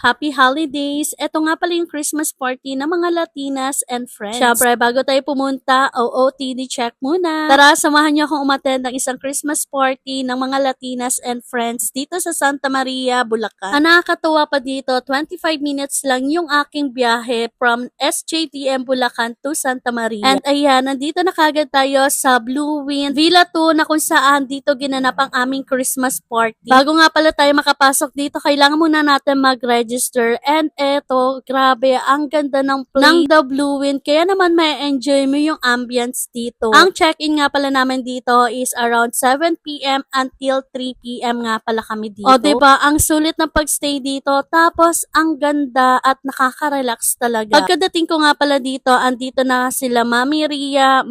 Happy holidays! Ito nga pala yung Christmas party ng mga Latinas and friends. Syempre, bago tayo pumunta, OOTD check muna. Tara, samahan niyo akong umattend ng isang Christmas party ng mga Latinas and friends dito sa Santa Maria, Bulacan. Ang nakakatuwa pa dito, 25 minutes lang yung aking biyahe from SJTM Bulacan to Santa Maria. And ayan, nandito na kagad tayo sa Blue Wind Villa 2 na kung saan dito ginanap ang aming Christmas party. Bago nga pala tayo makapasok dito, kailangan muna natin mag-register. And eto, grabe, ang ganda ng The Blue Wind. Kaya naman may enjoy mo yung ambience dito. Ang check-in nga pala namin dito is around 7 p.m. until 3 p.m. nga pala kami dito. O diba, ang sulit ng pagstay dito. Tapos, ang ganda at nakaka-relax talaga. Pagkadating ko nga pala dito, andito na sila Mami Ria,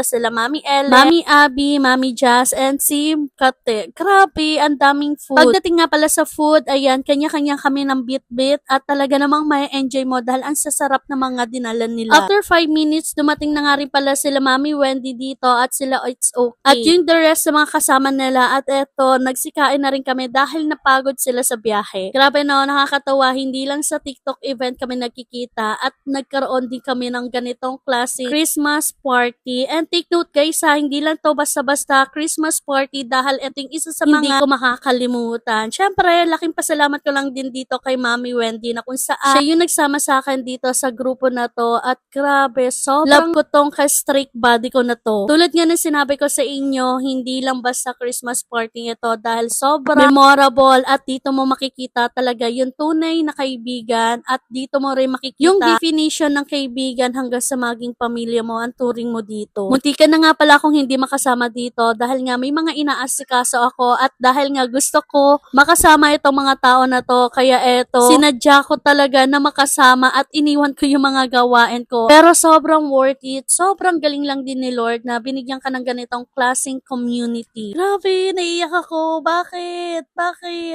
sila Mami Elle, Mami Abby, Mami Jazz, and si Kate. Grabe, ang daming food. Pagdating nga pala sa food, ayan, kanya-kanya kami ng bit-bit at talaga namang may enjoy mo dahil ang sasarap na mga dinala nila. After 5 minutes, dumating na nga rin pala sila Mami Wendy dito at sila It's Okay. At yung the rest sa mga kasama nila at eto, nagsikain na rin kami dahil napagod sila sa biyahe. Grabe no, nakakatawa, hindi lang sa TikTok event kami nagkikita at nagkaroon din kami ng ganitong klase Christmas party. And take note guys ha, hindi lang to basta-basta Christmas party dahil ito yung isa sa mga hindi ko makakalimutan. Syempre, laking pasalamat ko lang din dito kay Mami Wendy na kung saan siya yung nagsama sa akin dito sa grupo na to at grabe, sobrang love ko tong ka-strict body ko na to. Tulad nga ng sinabi ko sa inyo, hindi lang basta Christmas party ito dahil sobrang memorable at dito mo makikita talaga yung tunay na kaibigan at dito mo rin makikita yung definition ng kaibigan hanggang sa maging pamilya mo ang turing mo dito. Muntikan na nga pala akong hindi makasama dito dahil nga may mga inaasikaso ako at dahil nga gusto ko makasama itong mga tao na to kaya eto, sinadya ko talaga na makasama at iniwan ko yung mga gawain ko. Pero sobrang worth it. Sobrang galing lang din ni Lord na binigyan ka ng ganitong klaseng community. Grabe, naiiyak ako. Bakit?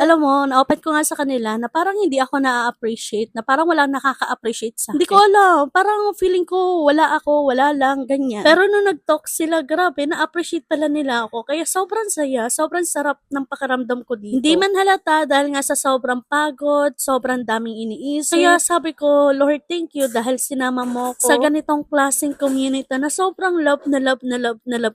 Alam mo, na-open ko nga sa kanila na parang hindi ako na-appreciate, na parang walang nakaka-appreciate sa akin. Hindi ko alam. Parang feeling ko wala ako, wala lang, ganyan. Pero nung nag-talk sila, grabe, na-appreciate pala nila ako. Kaya sobrang saya, sobrang sarap ng pakiramdam ko dito. Hindi man halata dahil nga sa sobrang pagod, sobrang daming iniisip. Kaya sabi ko, Lord, thank you dahil sinama mo ko sa ganitong klaseng community na sobrang love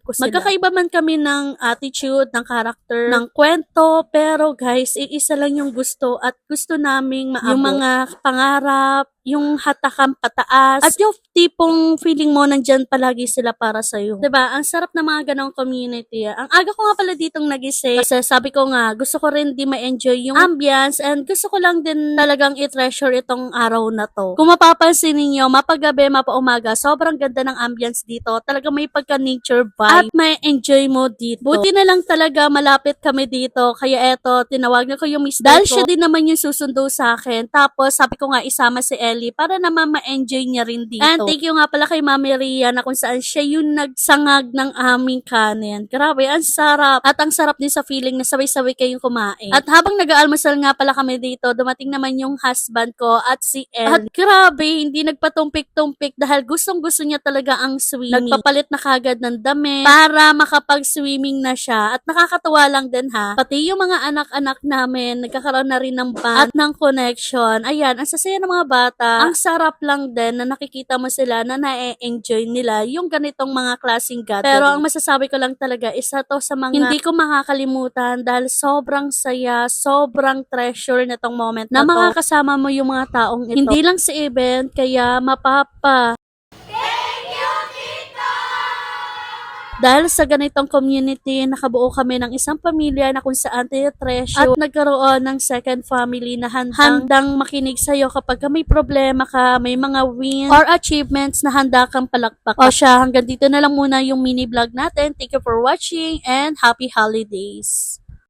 ko sila. Magkakaiba man kami ng attitude, ng character, ng kwento, pero guys, iisa lang yung gusto at gusto naming maabot. Yung mga pangarap, yung hatakang pataas, at yung tipong feeling mo nandyan palagi sila para sa'yo. Diba? Ang sarap na mga ganong community. Ang aga ko nga pala ditong nagising kasi sabi ko nga, gusto ko rin di ma-enjoy yung ambience and gusto ko lang din talagang i-treasure itong araw na to. Kung mapapansin ninyo, mapagabi, mapaumaga, sobrang ganda ng ambience dito. Talagang may pagka-nature vibe at may enjoy mo dito. Buti na lang talaga malapit kami dito. Kaya eto, tinawagan ko yung mister dahil siya din naman yung susundo sa akin. Tapos sabi ko nga isama si Ellie para naman ma-enjoy niya rin dito. And thank you nga pala kay Mami Ria na kung saan siya yung nagsangag ng aming kanin. Grabe, ang sarap. At ang sarap din sa feeling na sabay-sabay kayong kumain. At habang nag-aalmusal nga pala kami dito, dumating naman yung husband ko at si Ellie. At grabe, hindi nagpatumpik-tumpik dahil gustong-gusto niya talaga ang swimming. Nagpapalit na kagad ng damit para makapag-swimming na siya. At nakakatuwa lang din ha. Pati yung mga anak-anak namin, nagkakaroon na rin ng bond at ng connection. Ayan, ang sasaya ng mga bata. Ang sarap lang din na nakikita mo sila na na-enjoy nila yung ganitong mga klaseng gathering. Pero ang masasabi ko lang talaga, isa to sa mga hindi ko makakalimutan dahil sobrang saya, sobrang treasure na tong moment na makakasama mo yung mga taong ito. Hindi lang sa event, kaya mapapa. Dahil sa ganitong community, nakabuo kami ng isang pamilya na kung saan treasure at nagkaroon ng second family na handang makinig sa'yo kapag may problema ka, may mga wins or achievements na handa kang palakpak. O siya, hanggang dito na lang muna yung mini vlog natin. Thank you for watching and happy holidays!